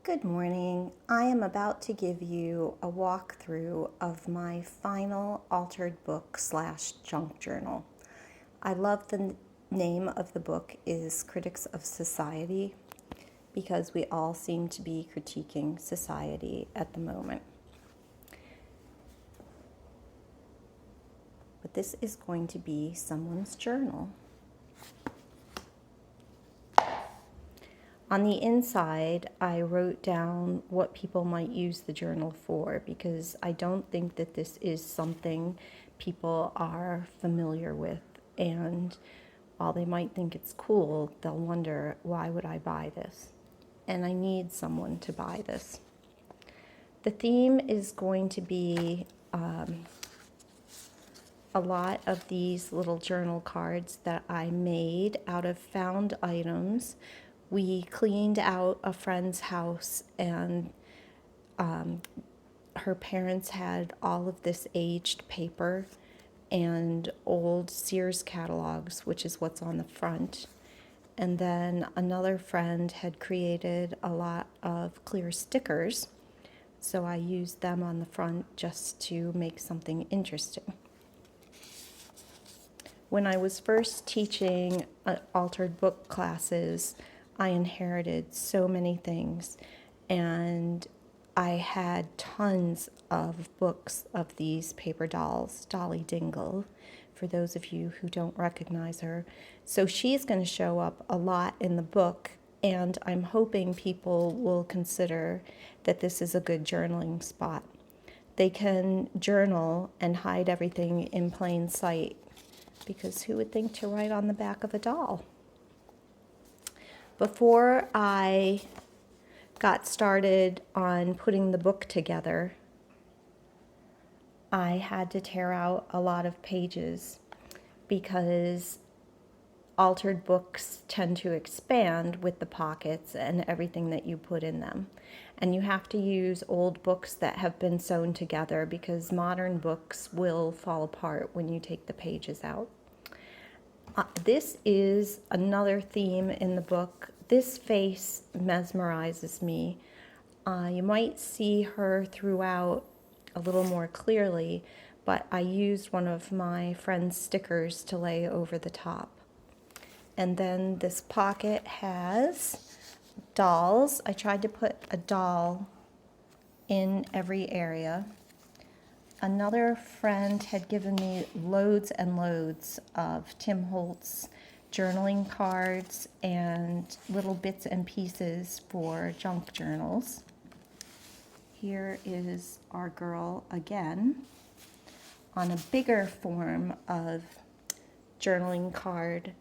Good morning. I am about to give you a walkthrough of my final altered book / junk journal. I love the name of the book is Critics of Society because we all seem to be critiquing society at the moment. But this is going to be someone's journal. On the inside, I wrote down what people might use the journal for because I don't think that this is something people are familiar with. And while they might think it's cool, they'll wonder, why would I buy this? And I need someone to buy this. The theme is going to be a lot of these little journal cards that I made out of found items. We cleaned out a friend's house and her parents had all of this aged paper and old Sears catalogs, which is what's on the front. And then another friend had created a lot of clear stickers, so I used them on the front just to make something interesting. When I was first teaching altered book classes, I inherited so many things, and I had tons of books of these paper dolls. Dolly Dingle, for those of you who don't recognize her. So she's going to show up a lot in the book, and I'm hoping people will consider that this is a good journaling spot. They can journal and hide everything in plain sight, because who would think to write on the back of a doll? Before I got started on putting the book together, I had to tear out a lot of pages because altered books tend to expand with the pockets and everything that you put in them. And you have to use old books that have been sewn together because modern books will fall apart when you take the pages out. This is another theme in the book. This face mesmerizes me. You might see her throughout a little more clearly, but I used one of my friend's stickers to lay over the top. And then this pocket has dolls. I tried to put a doll in every area. Another friend had given me loads and loads of Tim Holtz journaling cards and little bits and pieces for junk journals. Here is our girl again on a bigger form of journaling card,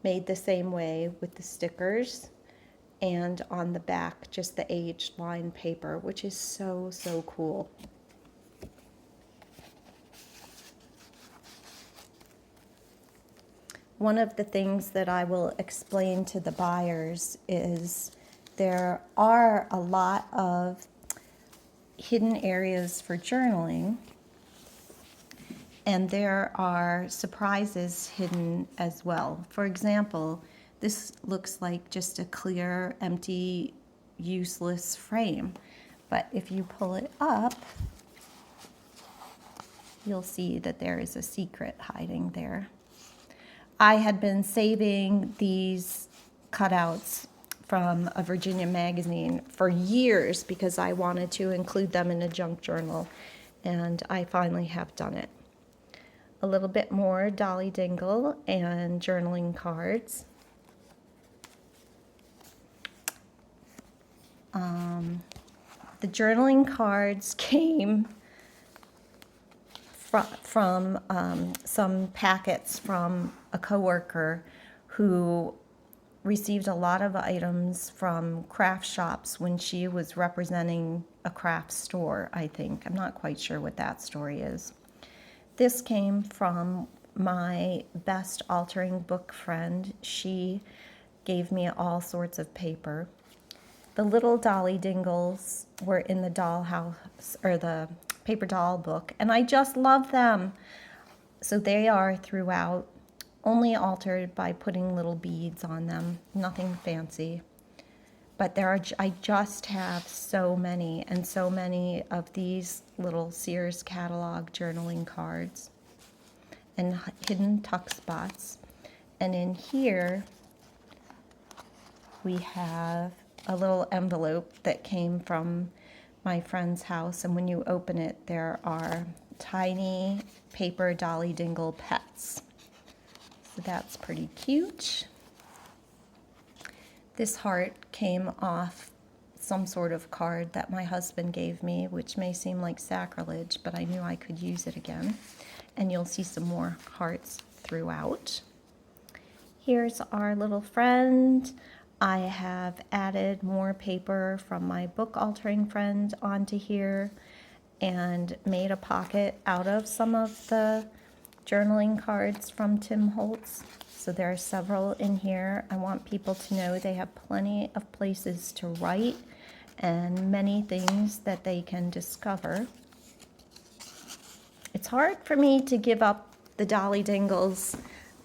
made the same way with the stickers, and on the back just the aged line paper, which is so cool. One of the things that I will explain to the buyers is there are a lot of hidden areas for journaling, and there are surprises hidden as well. For example, this looks like just a clear, empty, useless frame. But if you pull it up, you'll see that there is a secret hiding there. I had been saving these cutouts from a Virginia magazine for years because I wanted to include them in a junk journal, and I finally have done it. A little bit more Dolly Dingle and journaling cards. The journaling cards came from some packets from a coworker who received a lot of items from craft shops when she was representing a craft store, I think. I'm not quite sure what that story is. This came from my best altering book friend. She gave me all sorts of paper. The little Dolly Dingles were in the dollhouse, or the paper doll book, and I just love them. So they are throughout, only altered by putting little beads on them, nothing fancy. But I just have so many, and so many of these little Sears catalog journaling cards and hidden tuck spots. And in here, we have a little envelope that came from my friend's house, and when you open it, there are tiny paper Dolly Dingle pets. So that's pretty cute. This heart came off some sort of card that my husband gave me, which may seem like sacrilege, but I knew I could use it again. And you'll see some more hearts throughout. Here's our little friend. I have added more paper from my book altering friend onto here and made a pocket out of some of the journaling cards from Tim Holtz. So there are several in here. I want people to know they have plenty of places to write and many things that they can discover. It's hard for me to give up the Dolly Dingles,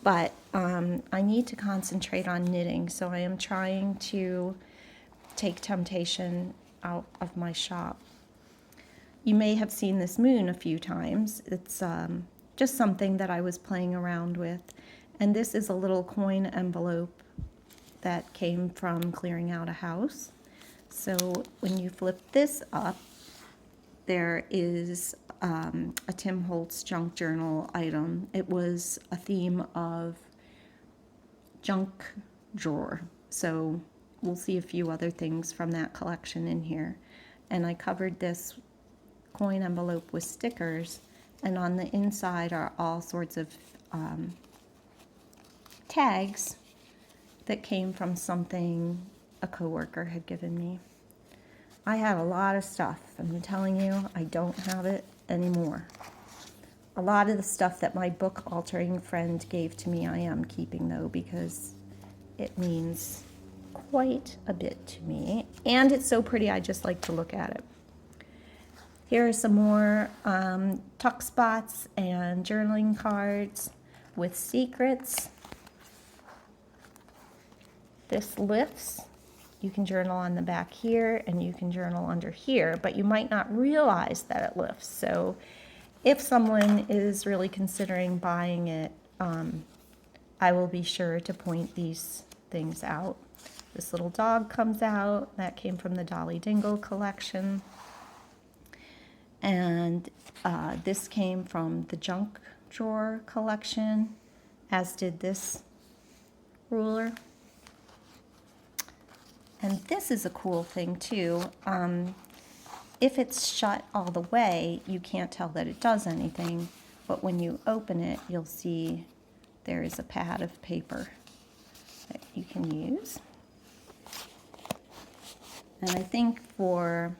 but I need to concentrate on knitting, so I am trying to take temptation out of my shop. You may have seen this moon a few times. It's just something that I was playing around with. And this is a little coin envelope that came from clearing out a house. So when you flip this up, there is a Tim Holtz junk journal item. It was a theme of junk drawer. So we'll see a few other things from that collection in here. And I covered this coin envelope with stickers, and on the inside are all sorts of tags that came from something a coworker had given me. I had a lot of stuff. I'm telling you, I don't have it anymore. A lot of the stuff that my book altering friend gave to me, I am keeping though, because it means quite a bit to me. And it's so pretty, I just like to look at it. Here are some more tuck spots and journaling cards with secrets. This lifts. You can journal on the back here and you can journal under here, but you might not realize that it lifts. So if someone is really considering buying it, I will be sure to point these things out. This little dog comes out. That came from the Dolly Dingle collection. And this came from the junk drawer collection, as did this ruler. And this is a cool thing too. If it's shut all the way, you can't tell that it does anything, but when you open it, you'll see there is a pad of paper that you can use. And I think for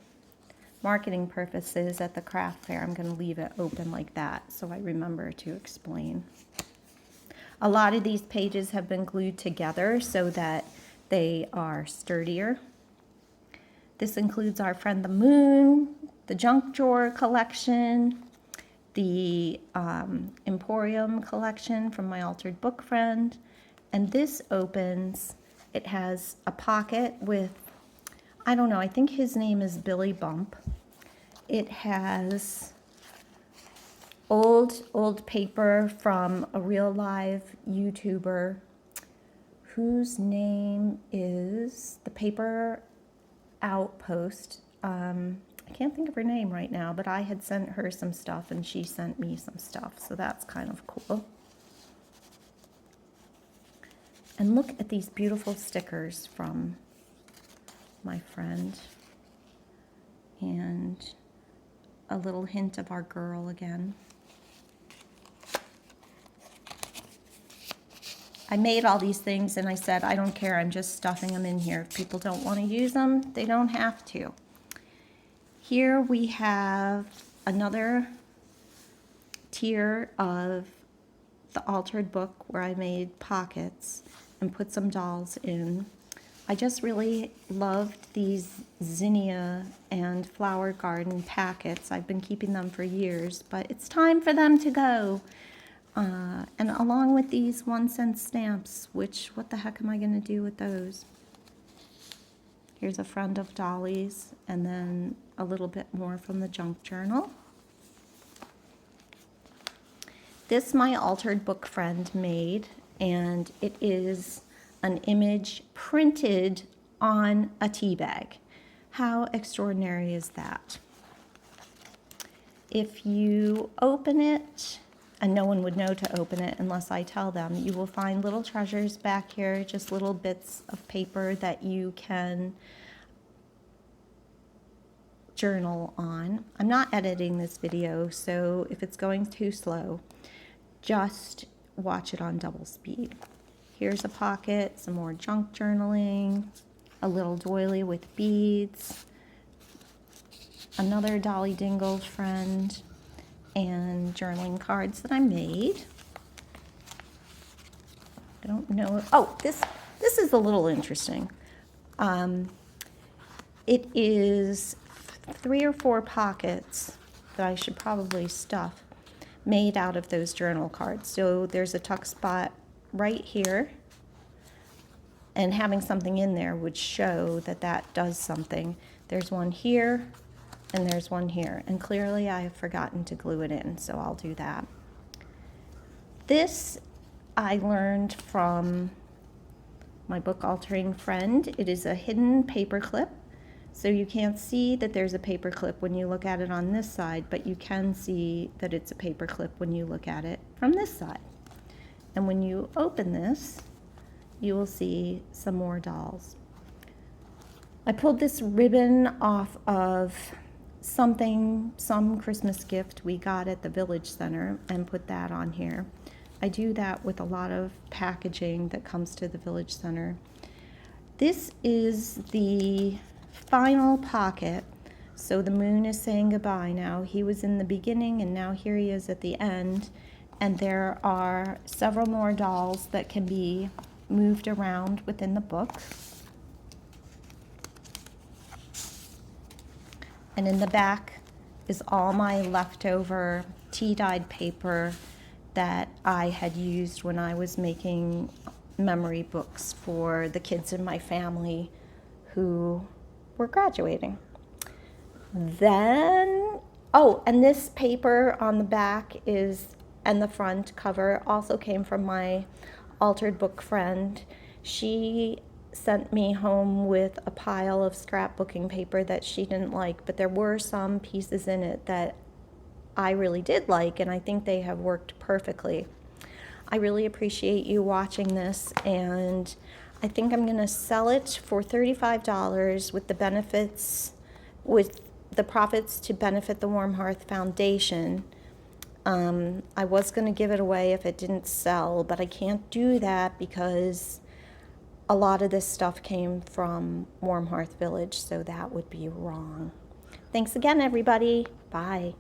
marketing purposes at the craft fair, I'm going to leave it open like that so I remember to explain. A lot of these pages have been glued together so that they are sturdier. This includes our friend the moon, the junk drawer collection, the Emporium collection from my altered book friend, and this opens. It has a pocket with, I don't know, I think his name is Billy Bump. It has old paper from a real live YouTuber whose name is the Paper Outpost. I can't think of her name right now, but I had sent her some stuff and she sent me some stuff, so that's kind of cool. And look at these beautiful stickers from my friend. And a little hint of our girl again. I made all these things and I said, I don't care, I'm just stuffing them in here. If people don't want to use them, they don't have to. Here we have another tier of the altered book where I made pockets and put some dolls in. I just really loved these zinnia and flower garden packets. I've been keeping them for years, but it's time for them to go. And along with these 1-cent stamps, which, what the heck am I going to do with those? Here's a friend of Dolly's, and then a little bit more from the junk journal. This my altered book friend made, and it is an image printed on a tea bag. How extraordinary is that? If you open it, and no one would know to open it unless I tell them, you will find little treasures back here, just little bits of paper that you can journal on. I'm not editing this video, so if it's going too slow, just watch it on double speed. Here's a pocket, some more junk journaling, a little doily with beads, another Dolly Dingle friend, and journaling cards that I made. I don't know. Oh, this is a little interesting. It is 3 or 4 pockets that I should probably stuff, made out of those journal cards. So there's a tuck spot right here, and having something in there would show that that does something. There's one here, and there's one here, and clearly I have forgotten to glue it in, so I'll do that. This I learned from my book altering friend. It is a hidden paper clip, so you can't see that there's a paper clip when you look at it on this side, but you can see that it's a paper clip when you look at it from this side. And when you open this, you will see some more dolls. I pulled this ribbon off of some Christmas gift we got at the Village Center and put that on here. I do that with a lot of packaging that comes to the Village Center. This is the final pocket. So the moon is saying goodbye now. He was in the beginning, and now here he is at the end. And there are several more dolls that can be moved around within the book. And in the back is all my leftover tea-dyed paper that I had used when I was making memory books for the kids in my family who were graduating. Then, oh, and this paper on the back is, and the front cover also came from my altered book friend. She sent me home with a pile of scrapbooking paper that she didn't like, but there were some pieces in it that I really did like, and I think they have worked perfectly. I really appreciate you watching this, and I think I'm going to sell it for $35 with the benefits, with the profits to benefit the Warm Hearth Foundation. I was going to give it away if it didn't sell, but I can't do that because a lot of this stuff came from Warm Hearth Village, so that would be wrong. Thanks again, everybody. Bye.